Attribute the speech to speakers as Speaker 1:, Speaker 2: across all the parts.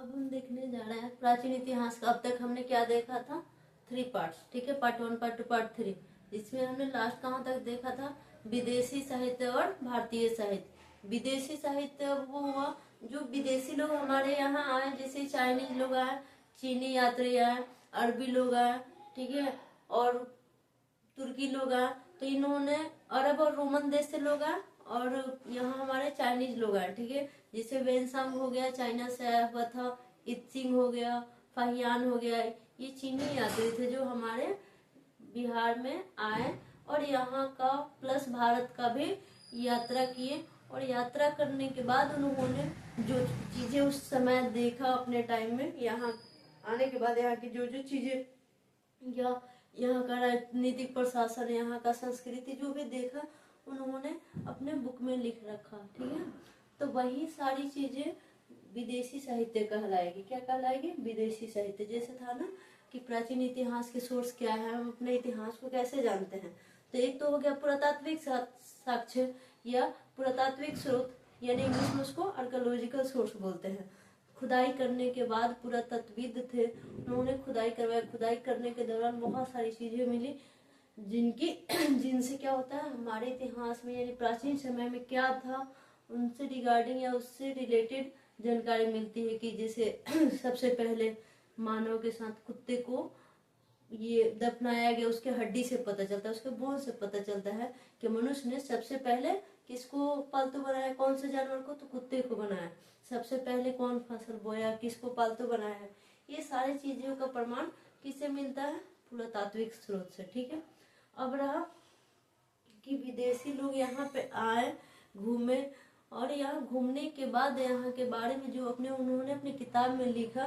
Speaker 1: अब हम देखने जा रहे हैं प्राचीन इतिहास का। अब तक हमने क्या देखा था? 3 पार्ट्स, ठीक है, पार्ट 1, पार्ट 2, पार्ट 3। इसमें हमने लास्ट कहाँ तक देखा था? विदेशी साहित्य और भारतीय साहित्य। विदेशी साहित्य वो हुआ जो विदेशी लोग हमारे यहाँ आए, जैसे चाइनीज लोग आए, चीनी यात्री आए, अरबी लोग आए, ठीक है, और तुर्की लोग आए। तो इन्होंने अरब और रोमन देश से लोग आए, और यहाँ हमारे चाइनीज लोग आए, ठीक है। जैसे वेनसांग हो गया, चाइना से आया हुआ था। इत्सिंग हो गया, फाहियान हो गया, ये चीनी यात्री थे जो हमारे बिहार में आए और यहाँ का प्लस भारत का भी यात्रा किए। और यात्रा करने के बाद उन्होंने जो चीजें उस समय देखा अपने टाइम में, यहाँ आने के बाद यहाँ की जो जो चीजें या यहाँ का राजनीतिक प्रशासन, यहाँ का संस्कृति जो भी देखा, उन्होंने अपने बुक में लिख रखा, ठीक है। तो वही सारी चीजें विदेशी साहित्य कहलाएगी। क्या कहलाएगी? विदेशी साहित्य। जैसे था ना कि प्राचीन इतिहास के सोर्स क्या है, हम अपने इतिहास को कैसे जानते हैं। तो एक तो हो गया पुरातात्विक साक्ष्य या पुरातात्विक स्रोत, यानी इंग्लिश में उसको आर्कियोलॉजिकल सोर्स बोलते हैं। खुदाई करने के बाद पुरातत्वविद थे, उन्होंने खुदाई करवाया। खुदाई करने के दौरान बहुत सारी चीजें मिली जिनसे क्या होता है, हमारे इतिहास में यानी प्राचीन समय में क्या था उनसे रिगार्डिंग या उससे रिलेटेड जानकारी मिलती है। कि जैसे सबसे पहले मानव के साथ कुत्ते को ये दफनाया गया, उसके हड्डी से पता चलता है, उसके बोन से पता चलता है कि मनुष्य ने सबसे पहले किसको पालतू बनाया, कौन से जानवर को? तो कुत्ते को बनाया। सबसे पहले कौन फसल बोया, किसको पालतू बनाया है। ये सारी चीजों का प्रमाण किससे मिलता है? पुरातात्विक स्रोत से, ठीक है। अब रहा कि विदेशी लोग यहाँ पे आए, घूमे, और यहाँ घूमने के बाद यहाँ के बारे में जो उन्होंने अपनी किताब में लिखा,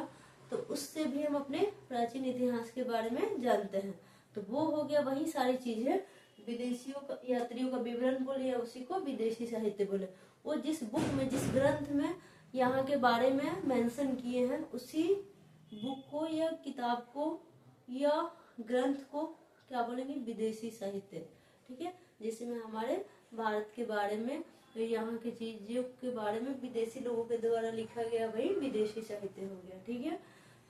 Speaker 1: तो उससे भी हम अपने प्राचीन इतिहास के बारे में जानते हैं। तो वो हो गया वही सारी चीजें, विदेशियों का, यात्रियों का विवरण बोले या उसी को विदेशी साहित्य बोले। वो जिस बुक में, जिस ग्रंथ में यहाँ के बारे में मेंशन किए हैं, उसी बुक को या किताब को या ग्रंथ को क्या बोलेंगे? विदेशी साहित्य, ठीक है। जिसमें हमारे भारत के बारे में, यहाँ की चीजों के बारे में विदेशी लोगों के द्वारा लिखा गया, वही विदेशी साहित्य हो गया, ठीक है।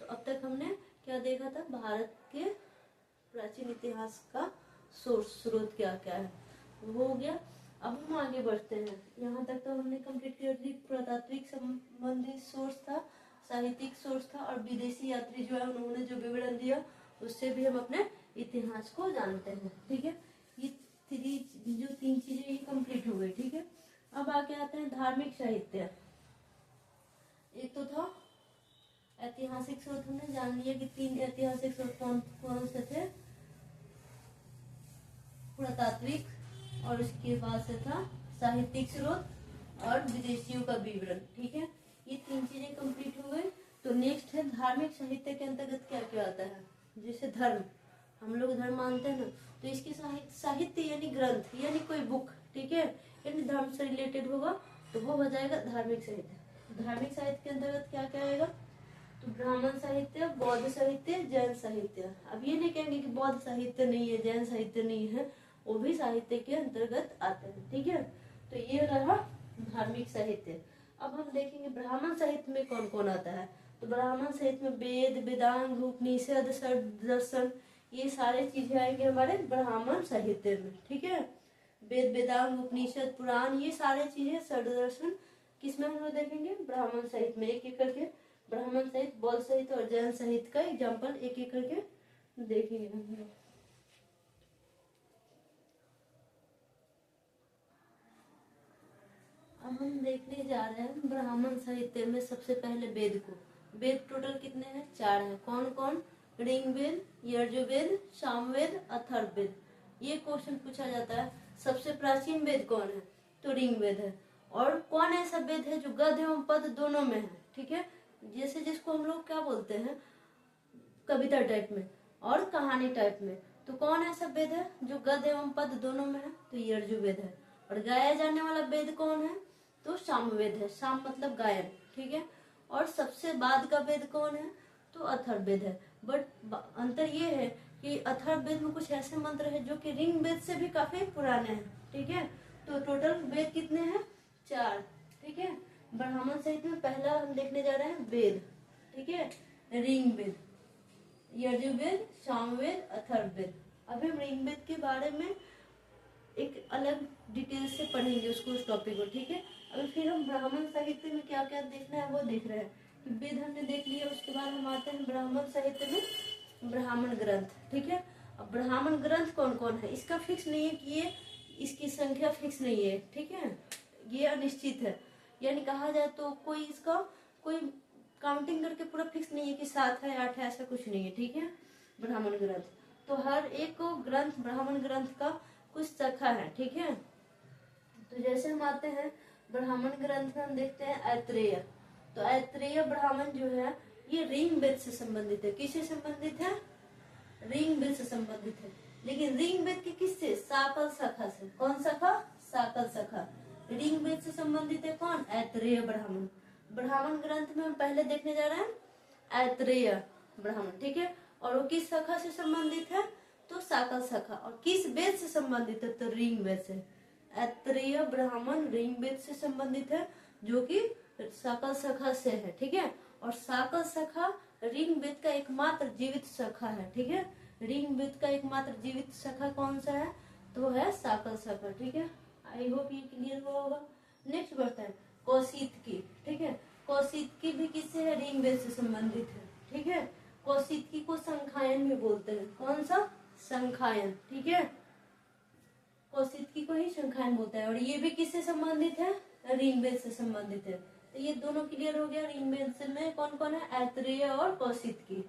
Speaker 1: तो अब तक हमने क्या देखा था? भारत के प्राचीन इतिहास का स्रोत क्या क्या है, वो हो गया। अब हम आगे बढ़ते हैं। यहाँ तक तो हमने कंप्लीट कर दी। पुरातात्विक संबंधित सोर्स था, साहित्यिक सोर्स था, और विदेशी यात्री जो है उन्होंने जो विवरण दिया, उससे भी हम अपने इतिहास को जानते हैं, ठीक है। ये तीन चीजें ये कंप्लीट हो गई, ठीक है। अब आगे आते हैं धार्मिक साहित्य। एक तो था ऐतिहासिक स्रोत, हमने जान लिया कि 3 ऐतिहासिक स्रोत कौन कौन से थे? पुरातात्विक, और उसके बाद से था साहित्यिक स्रोत और विदेशियों का विवरण, ठीक है। ये 3 चीजें कंप्लीट हो गई। तो नेक्स्ट है धार्मिक साहित्य के अंतर्गत क्या क्या आता है? जैसे धर्म, हम लोग धर्म मानते हैं ना, तो इसकी साहित्य यानी ग्रंथ यानी कोई बुक, ठीक है, यानी धर्म से रिलेटेड होगा, तो वो हो जाएगा धार्मिक साहित्य। धार्मिक साहित्य के अंतर्गत क्या क्या आएगा? तो ब्राह्मण साहित्य, बौद्ध साहित्य, जैन साहित्य। अब ये नहीं कहेंगे कि बौद्ध साहित्य नहीं है, जैन साहित्य नहीं है, वो भी साहित्य के अंतर्गत आते हैं, ठीक है। तो ये रहा धार्मिक साहित्य। अब हम देखेंगे ब्राह्मण साहित्य में कौन कौन आता है। तो ब्राह्मण साहित्य में वेद, वेदांग, उपनिषद, दर्शन, ये सारे चीजें आएंगे हमारे ब्राह्मण साहित्य में, ठीक है। वेद, वेदांग, उपनिषद, पुराण, ये सारे चीजें, षड्दर्शन किसमें हम लोग देखेंगे? ब्राह्मण साहित्य में। एक एक करके ब्राह्मण साहित्य, बौद्ध साहित्य और जैन साहित्य का एग्जाम्पल एक एक करके देखेंगे हम लोग। अब हम देखने जा रहे हैं ब्राह्मण साहित्य में सबसे पहले वेद को। वेद टोटल कितने हैं? 4 हैं। कौन कौन? ऋग्वेद, यजुर्वेद, सामवेद, अथर्ववेद। ये क्वेश्चन पूछा जाता है। सबसे प्राचीन वेद कौन है? तो ऋग्वेद है। और कौन ऐसा वेद है जो गद्य एवं पद दोनों में है, ठीक है। जैसे जिसको हम लोग क्या बोलते हैं, कविता टाइप में और कहानी टाइप में। तो कौन ऐसा वेद है जो गद्य एवं पद दोनों में है? तो यजुर्वेद है। और गाया जाने वाला वेद कौन है? तो सामवेद है। साम मतलब गायन, ठीक है। और सबसे बाद का वेद कौन है? तो अथर्ववेद है। बट अंतर ये है कि अथर्ववेद में कुछ ऐसे मंत्र है जो कि ऋग्वेद से भी काफी पुराने हैं, ठीक है। तो टोटल वेद कितने हैं? 4, ठीक है। ब्राह्मण साहित्य में पहला हम देखने जा रहे हैं वेद। ठीक है, ऋग्वेद, यजुर्वेद, सामवेद, अथर्ववेद। अभी हम ऋग्वेद के बारे में एक अलग डिटेल से पढ़ेंगे उसको, उस टॉपिक को, ठीक है। अभी फिर हम ब्राह्मण साहित्य में क्या क्या देखना है वो देख रहे हैं कि वेद हमने देख लिया, उसके बाद हम आते हैं ब्राह्मण साहित्य में ब्राह्मण ग्रंथ, ठीक है। अब ब्राह्मण ग्रंथ कौन कौन है इसका फिक्स नहीं है कि ये इसकी संख्या फिक्स नहीं है, ठीक है, ये अनिश्चित है। यानी कहा जाए तो कोई इसका कोई काउंटिंग करके पूरा फिक्स नहीं है कि 7 है 8 है, ऐसा कुछ नहीं है, ठीक है। ब्राह्मण ग्रंथ तो हर एक ग्रंथ ब्राह्मण ग्रंथ का कुछ शाखा है, ठीक है। तो जैसे हम आते हैं ब्राह्मण ग्रंथ में हम देखते हैं ऐत्रेय। तो ऐत्रेय ब्राह्मण जो है ये ऋग्वेद से संबंधित है। किससे संबंधित है? ऋग्वेद से संबंधित है। लेकिन ऋग्वेद के किससे? साकल शाखा से। कौन शाखा? साकल शाखा। ऋग्वेद से संबंधित है कौन? ऐत्रेय ब्राह्मण। ब्राह्मण ग्रंथ में हम पहले देखने जा रहे हैं ऐत्रेय ब्राह्मण, ठीक है। और वो किस शाखा से संबंधित है? तो साकल शाखा। और किस वेद से संबंधित है? तो ऋग्वेद से। ऐत्रेय ब्राह्मण ऋग्वेद से संबंधित है, जो कि साकल शाखा से है, ठीक है। और साकल शाखा ऋग्वेद का एकमात्र जीवित शाखा है, ठीक है। ऋग्वेद का एकमात्र जीवित शाखा कौन सा है? तो है साकल शाखा, ठीक है। आई होप ये क्लियर हुआ होगा। नेक्स्ट बढ़ता है कौशितकी, ठीक है। कौशितकी भी किससे है? ऋग्वेद से संबंधित है, ठीक है। कौशितकी को संखायन भी बोलते हैं। कौन सा? संखायन, ठीक है। कौशितकी को ही संखायन बोलता है। और ये भी किससे संबंधित है? ऋग्वेद से संबंधित है। तो ये दोनों क्लियर हो गया। ऋग्वेद से में कौन कौन है? ऐत्रेय और कौशितकी।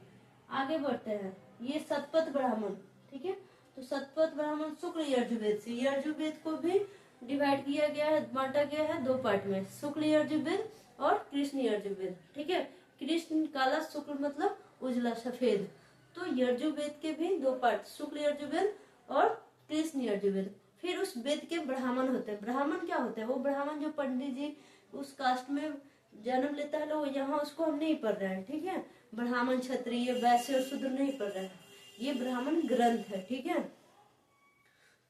Speaker 1: आगे बढ़ते हैं, ये शतपथ ब्राह्मण, ठीक है। तो शतपथ ब्राह्मण शुक्ल यजुर्वेद से। यजुर्वेद को भी डिवाइड किया गया है, बांटा गया है 2 पार्ट में, शुक्ल यजुर्वेद और कृष्ण यजुर्वेद, ठीक है। कृष्ण काला, शुक्ल मतलब उजला सफेद। तो यजुर्वेद के भी 2 पार्ट, शुक्ल यजुर्वेद और कृष्ण यजुर्वेद। फिर उस वेद के ब्राह्मण होते हैं। ब्राह्मण क्या होते हैं? वो ब्राह्मण जो पंडित जी उस कास्ट में जन्म लेता है लोग, यहाँ उसको हम नहीं पढ़ रहे हैं, ठीक है। ब्राह्मण, क्षत्रिय, वैश्य और शूद्र नहीं पढ़ रहे हैं, ये ब्राह्मण ग्रंथ है, ठीक है।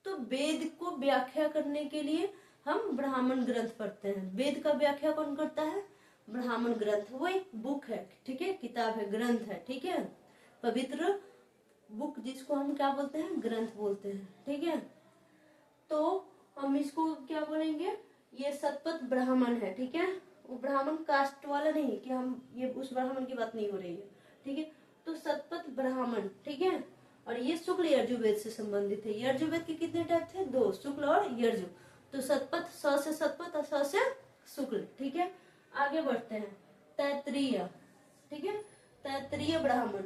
Speaker 1: तो वेद को व्याख्या करने के लिए हम ब्राह्मण ग्रंथ पढ़ते हैं। वेद का व्याख्या कौन करता है? ब्राह्मण ग्रंथ। वो एक बुक है, ठीक है, किताब है, ग्रंथ है, ठीक है। पवित्र बुक जिसको हम क्या बोलते हैं? ग्रंथ बोलते हैं, ठीक है। तो हम इसको क्या बोलेंगे? ये शतपथ ब्राह्मण है, ठीक है। वो ब्राह्मण कास्ट वाला नहीं कि हम ये उस ब्राह्मण की बात नहीं हो रही है, ठीक है। तो शतपथ ब्राह्मण, ठीक है। और ये शुक्ल यजुर्वेद से संबंधित है। यजुर्वेद के कितने टाइप थे? 2, शुक्ल और यजु। तो शतपथ, स से शतपथ और स से शुक्ल, ठीक है। आगे बढ़ते हैं तैत्रीय, ठीक है। तैत्रीय ब्राह्मण,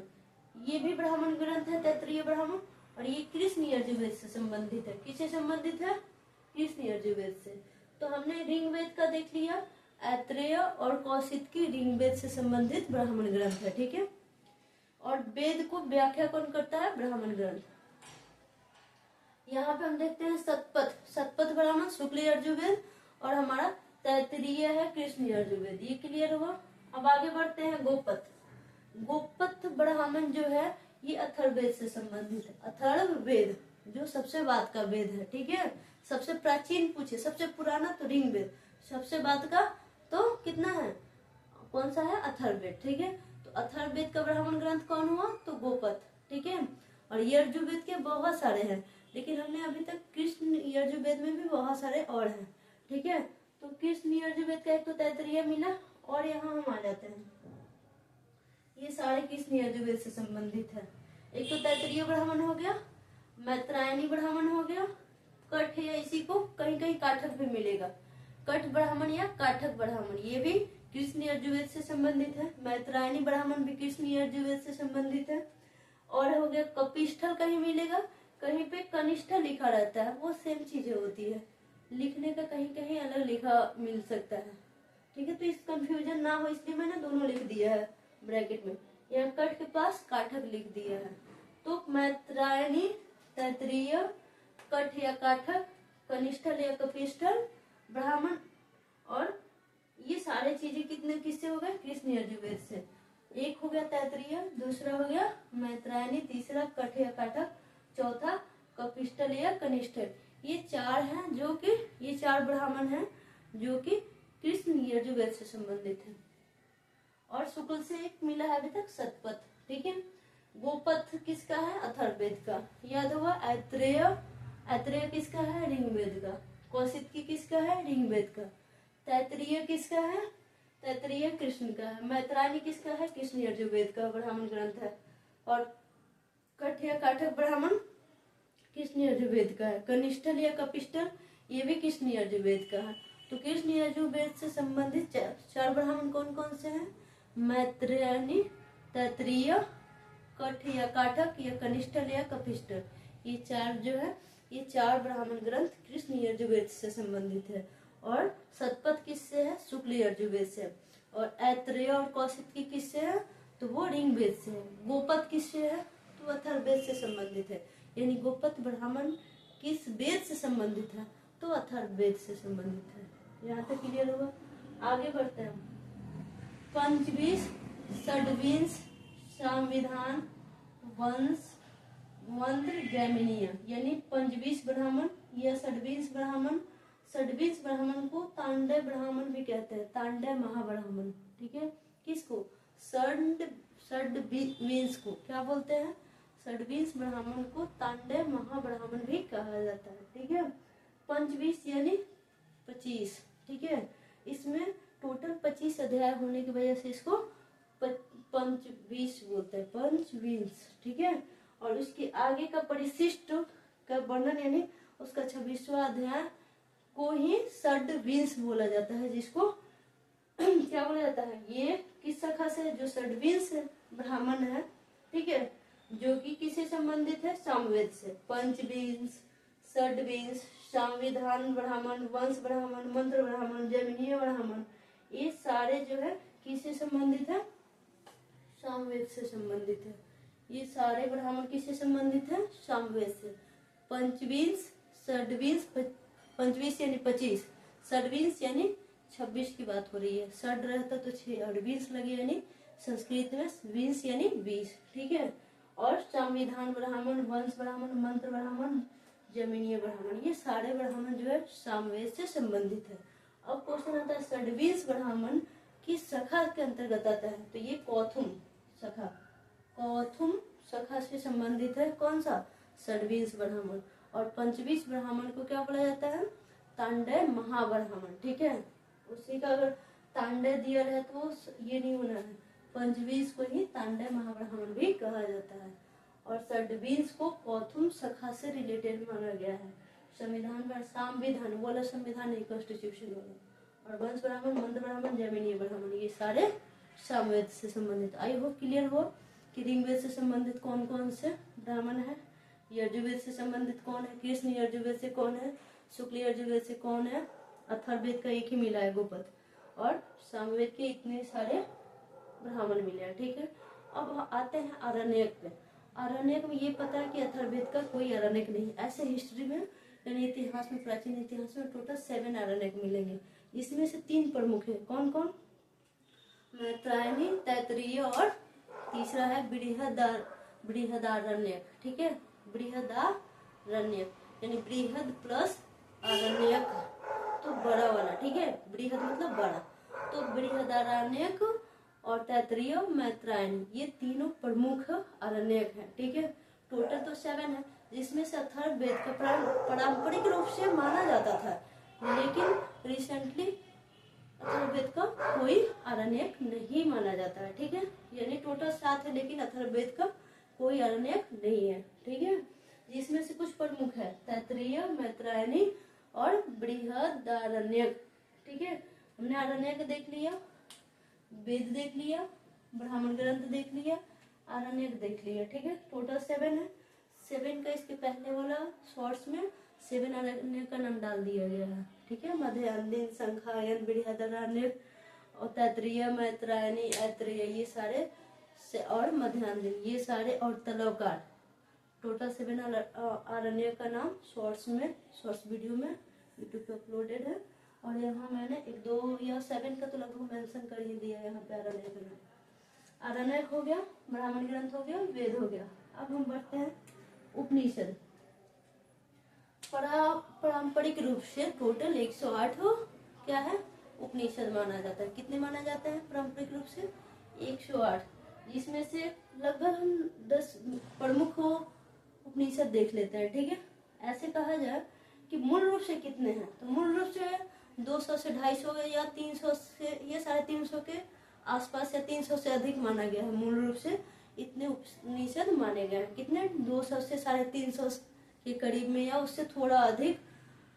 Speaker 1: ये भी ब्राह्मण ग्रंथ है तैत्रीय ब्राह्मण। और ये कृष्ण यजुर्वेद से संबंधित है। किससे संबंधित है? कृष्ण यजुर्वेद से। तो हमने ऋग्वेद का देख लिया, ऐत्रेय और कौशितकी ऋग्वेद से संबंधित ब्राह्मण ग्रंथ है, ठीक है। और वेद को व्याख्या कौन करता है? ब्राह्मण ग्रंथ। यहाँ पे हम देखते हैं शतपथ, शतपथ ब्राह्मण शुक्ल यजुर्वेद, और हमारा तैत्रीय है कृष्ण यजुर्वेद। ये क्लियर हुआ। अब आगे बढ़ते हैं गोपथ। गोपथ ब्राह्मण जो है ये अथर्ववेद से संबंधित है। अथर्ववेद जो सबसे बाद का वेद है, ठीक है। सबसे प्राचीन पूछे, सबसे पुराना तो ऋग्वेद, सबसे बाद का तो कितना है? कौन सा है? अथर्ववेद, ठीक है। तो अथर्ववेद का ब्राह्मण ग्रंथ कौन हुआ? तो गोपथ, ठीक है। और यजुर्वेद के बहुत सारे हैं, लेकिन हमने अभी तक कृष्ण यजुर्वेद में भी बहुत सारे और हैं, ठीक है। तो कृष्ण यजुर्वेद का एक तो तैत्रीय मिला, और यहाँ हम आ जाते हैं, ये सारे कृष्ण यजुर्वेद से संबंधित है। एक तो तैत्रीय ब्राह्मण हो गया, मैत्रायणी ब्राह्मण हो गया, कठ या इसी को कहीं कहीं काठक भी मिलेगा, कठ ब्राह्मण या काठक ब्राह्मण, ये भी कृष्ण यजुर्वेद से संबंधित है। मैत्रायणी ब्राह्मण भी कृष्ण यजुर्वेद से संबंधित है। और हो गया कपिष्ठल, कहीं मिलेगा, कहीं पे कनिष्ठल लिखा रहता है, वो सेम चीजें होती है, लिखने का कहीं कहीं अलग लिखा मिल सकता है, ठीक है। तो इस कंफ्यूजन ना हो इसलिए मैंने दोनों लिख दिया है ब्रैकेट में। यहाँ कट के पास काठक लिख दिया है। तो मैत्रायणी, तैत्रीय, कठ या काठक, कनिष्ठल या कपिष्ठल, ब्राह्मण, और ये सारे चीजें कितने किससे हो गए? कृष्ण यजुर्वेद से। एक हो गया तैत्रीय, दूसरा हो गया मैत्रायणी, तीसरा कठ या काठक, चौथा कपिष्ठल या कनिष्ठल। ये 4 हैं जो कि ये 4 ब्राह्मण हैं जो कि कृष्ण यजुर्वेद से संबंधित है। और शुक्ल से एक मिला है अभी तक शतपथ, ठीक है। गोपथ किसका है? अथर्ववेद का। याद होगा ऐत्रेय, ऐत्रेय किसका है? ऋग्वेद का। कौशिकी किसका है? ऋग्वेद का। तैत्तिरीय किसका है? तैत्तिरीय कृष्ण का है। मैत्रायणी किसका है? कृष्ण यजुर्वेद का ब्राह्मण ग्रंथ है। और कठ्य काठक ब्राह्मण कृष्ण यजुर्वेद का है। कनिष्ठल या कपिष्ठल ये भी कृष्ण यजुर्वेद का है। तो कृष्ण यजुर्वेद से संबंधित चार ब्राह्मण कौन कौन से हैं? मैत्रायणी, तैत्तिरीय, कठ या काठक या कनिष्ठल या कपिष्ठल, ये चार जो है ये चार ब्राह्मण ग्रंथ कृष्ण यजुर्वेद से संबंधित है। और शतपथ किससे है? शुक्ल यजुर्वेद से। और ऐत्रेय और कौशिकी किससे है? तो वो ऋग्वेद से है। गोपथ किससे है? तो अथर्ववेद से संबंधित है। यानी गोपथ ब्राह्मण किस वेद से संबंधित है? तो अथर्ववेद से संबंधित है। यहाँ तक क्लियर होगा। आगे बढ़ते हैं। पंचविंश, षड्विंश, संविधान, वंश, मंत्र, जैमिनीय, यानी पंचविंश ब्राह्मण या षड्विंश ब्राह्मण। षड्विंश ब्राह्मण को तांडव ब्राह्मण भी कहते हैं, तांडव महाब्राह्मण, ठीक है। किसको? षड्विंश को क्या बोलते हैं? षड्विंश ब्राह्मण को तांडव महाब्राह्मण भी कहा जाता है, ठीक है। पंचविंश यानी 25, ठीक है। इसमें टोटल 25 अध्याय होने की वजह से इसको पंचविंश बोलते हैं, पंचविंश, ठीक है। और उसके आगे का परिशिष्ट का वर्णन यानी उसका 26वां अध्याय को ही षड्विंश बोला जाता है, जिसको क्या बोला जाता है? ये किस शाखा से? जो षड्विंश ब्राह्मण है, ठीक है, जो कि किससे संबंधित है? सामवेद से। पंचविंश, षड्विंश, संविधान ब्राह्मण, वंश ब्राह्मण, मंत्र ब्राह्मण, जैमिनीय ब्राह्मण, ये सारे जो है किससे संबंधित है? सामवेद से संबंधित है। ये सारे ब्राह्मण किससे संबंधित है? सामवेद से। पंचविंश, षड्विंश, पंचविंश यानी 25, षड्विंश यानी 26 की बात हो रही है। षड रहता तो 6 और विंश लगे यानी संस्कृत में विंश यानी 20, ठीक है। और संविधान ब्राह्मण, वंश ब्राह्मण, मंत्र ब्राह्मण, जमीनीय ब्राह्मण, ये सारे ब्राह्मण जो है सामवेद से संबंधित है। अब क्वेश्चन आता है षड्विंश ब्राह्मण किस शाखा के अंतर्गत आता है? तो ये कौथुम शाखा, कौथुम शाखा से संबंधित है। कौन सा? षड्विंश ब्राह्मण। और पंचविंश ब्राह्मण को क्या बोला जाता है? तांडव महाब्राह्मण, ठीक है। उसी का अगर तांडव दिया है तो ये नहीं होना है, पंचविंश को ही तांडव महाब्राह्मण भी कहा जाता है। और षड्विंश को कौथुम शाखा से रिलेटेड माना गया है। संविधान में संविधान वाला संविधान नहीं, कॉन्स्टिट्यूशन वाला। और वंश ब्राह्मण, मंत्र ब्राह्मण, जमीनीय ब्राह्मण, ये सारे सामवेद से संबंधित। आई होप क्लियर हो कि ऋग्वेद से संबंधित कौन कौन से ब्राह्मण है, यजुर्वेद से संबंधित कौन है, कृष्ण यजुर्वेद से कौन है, शुक्ल यजुर्वेद से कौन है, अथर्ववेद का एक ही मिला है गोपथ, और सामवेद के इतने सारे ब्राह्मण मिले हैं, ठीक है। अब आते हैं आरण्यक पे। आरण्यक में ये पता है कि अथर्ववेद का कोई आरण्यक नहीं। ऐसे हिस्ट्री में यानी इतिहास में, प्राचीन इतिहास में टोटल 7 आरण्यक मिलेंगे। इसमें से 3 प्रमुख है। कौन कौन? मैत्रायणी, तैत्तिरीय और तीसरा है बृहदारण्यक, ठीक है। बृहदारण्यक यानी बृहद प्लस आरण्यक, तो बड़ा वाला, ठीक है। बृहद मतलब बड़ा, तो बृहदारण्यक और तैत्तिरीय, मैत्रायणी, ये तीनों प्रमुख आरण्यक हैं, ठीक है। टोटल तो 7 है, जिसमें से अथर्ववेद का पारंपरिक रूप से माना जाता था, लेकिन रिसेंटली अथर्ववेद का कोई आरण्यक नहीं माना जाता है, ठीक है। यानी टोटल 7 है, लेकिन अथर्ववेद का कोई आरण्यक नहीं है, ठीक है। जिसमें से कुछ प्रमुख है तैत्तिरीय, मैत्रायणी और बृहदारण्यक, ठीक है। हमने आरण्यक देख लिया, वेद देख लिया, ब्राह्मण ग्रंथ देख लिया, आरण्यक देख लिया, ठीक है। टोटल 7 है। 7 का इसके पहले वाला शॉर्ट्स में 7 आरण्यक का नाम डाल दिया गया है, ठीक है। मध्यान्ह, संखायन, बृहदारण्यक और तैत्तिरीय, मैत्रायणी, ऐत्रेय, ये सारे और मध्यान्ह ये सारे, और तलवकार, टोटल 7 आरण्यक का नाम शॉर्ट्स वीडियो में यूट्यूब पे अपलोडेड है। और यहाँ मैंने 1, 2 या 7 का तो लगभग मेंशन कर ही दिया है यहाँ पे। आरण्यक हो गया, ब्राह्मण ग्रंथ हो गया, वेद हो गया। अब हम बढ़ते हैं उपनिषद। पारंपरिक रूप से टोटल 108 क्या है उपनिषद माना जाता है। कितने माना जाते हैं पारंपरिक रूप से? 108, जिसमें से लगभग हम 10 प्रमुख उपनिषद देख लेते हैं। ठीक है, ऐसे कहा जाए कि मूल रूप से कितने हैं, तो मूल रूप से 200 से 250 या 300 से या 350 के आसपास या 300 से अधिक माना गया है। मूल रूप से इतने उपनिषद माने गए हैं। कितने? 200 से 350 के करीब में या उससे थोड़ा अधिक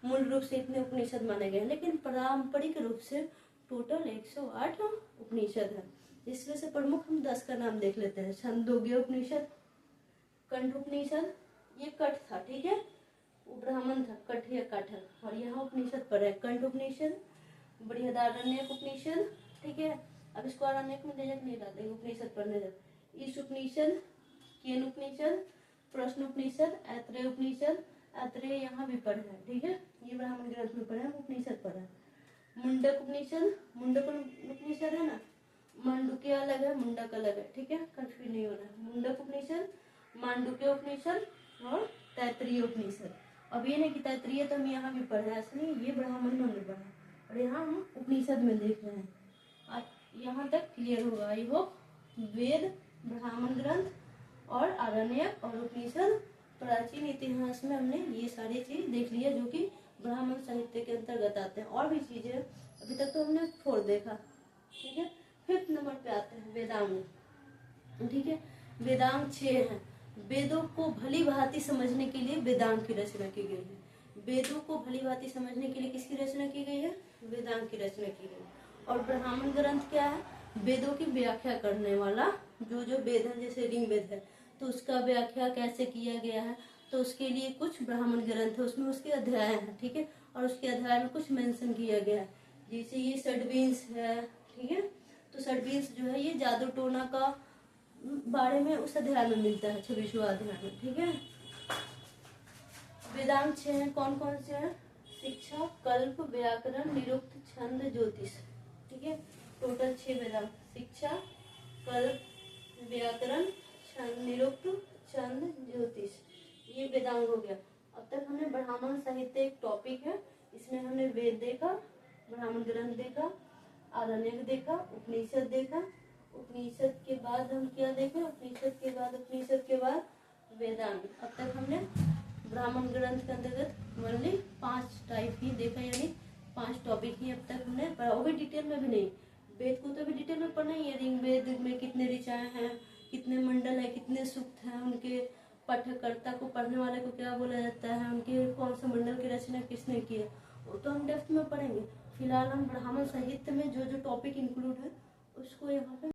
Speaker 1: मूल रूप से इतने उपनिषद माने गए हैं। लेकिन पारंपरिक रूप से टोटल 108 उपनिषद है, जिसमें से प्रमुख हम 10 का नाम देख लेते हैं। छंदोग्य उपनिषद, कंठ उपनिषद, ये कठ था, ठीक है, वो ब्राह्मण था, कठ या काठल, और यहाँ उपनिषद पर है कंठ उपनिषद, बृहदारण्यक उपनिषद, ठीक है। अब इसको आरण्यक में ले जाकर नहीं डालेंगे, उपनिषद पढ़ने जाए। ईश उपनिषद, केन उपनिषद, प्रश्न उपनिषद, ऐत्रेय उपनिषद, ऐत्रेय यहाँ भी पढ़े है, ठीक है, ये ब्राह्मण ग्रंथ में पढ़े हैं, उपनिषद पढ़े हैं। मुंडक उपनिषद, मुंडक उपनिषद है ना, मांडुक्य अलग है, मुंडक अलग है, ठीक है, कंफ्यूज नहीं होना है। मुंडक उपनिषद, मांडुक्य उपनिषद और तैत्रीय उपनिषद। अब ये नहीं कि तैत्रीय तो हम यहाँ भी पढ़े, ऐसा नहीं, ये ब्राह्मण में नहीं पढ़ा, और यहाँ हम उपनिषद में देख रहे हैं। आज यहाँ तक क्लियर होगा, आई होप। वेद, ब्राह्मण ग्रंथ और आरण्यक और उपनिषद, प्राचीन इतिहास में हमने ये सारी चीज देख लिया जो कि ब्राह्मण साहित्य के अंतर्गत आते हैं। और भी चीजें अभी तक तो हमने 4 देखा, ठीक है। 5th नंबर पे आते हैं वेदांग, ठीक है। वेदांग 6 हैं। वेदों को भली भांति समझने के लिए वेदांग की रचना की गई है। वेदों को भली भांति समझने के लिए किसकी रचना की गई है? वेदांग की रचना की गई है। और ब्राह्मण ग्रंथ क्या है? वेदों की व्याख्या करने वाला, जो वेद है, जैसे ऋग्वेद है तो उसका व्याख्या कैसे किया गया है, तो उसके लिए कुछ ब्राह्मण ग्रंथ है, उसमें उसके अध्याय है, ठीक है, और उसके अध्याय में कुछ मेंशन किया गया है। जैसे ये षड्विंश है, ठीक है, तो षड्विंश जो है ये जादू टोना का बारे में उस अध्याय में मिलता है, 26वां अध्याय में, ठीक है। वेदांग 6 हैं, कौन कौन से हैं? शिक्षा, कल्प, व्याकरण, निरुक्त, छंद, ज्योतिष, ठीक है। टोटल 6 वेदांग, शिक्षा, कल्प, व्याकरण, छंद, निरुक्त, छंद, ज्योतिष, ये वेदांग हो गया। अब तक हमने ब्राह्मण साहित्य एक टॉपिक है, इसमें हमने वेद देखा, ब्राह्मण ग्रंथ देखा, आरण्यक देखा, उपनिषद देखा, उपनिषद के बाद हम क्या देखे? उपनिषद के बाद वेदांग। अब तक हमने ब्राह्मण ग्रंथ के अंतर्गत ओनली 5 टाइप ही देखा, यानी 5 टॉपिक ही अब तक हमने पढ़ा, वो भी डिटेल में भी नहीं। वेद को तो भी डिटेल में पढ़ना ही है, ऋग्वेद में कितने ऋचाएं हैं, कितने मंडल है, कितने सूक्त हैं, उनके पाठ्यकर्ता को, पढ़ने वाले को क्या बोला जाता है, उनके कौन से मंडल की रचना किसने की है, वो तो हम डेप्थ में पढ़ेंगे। फिलहाल हम ब्राह्मण साहित्य में जो टॉपिक इंक्लूड है उसको यहाँ पे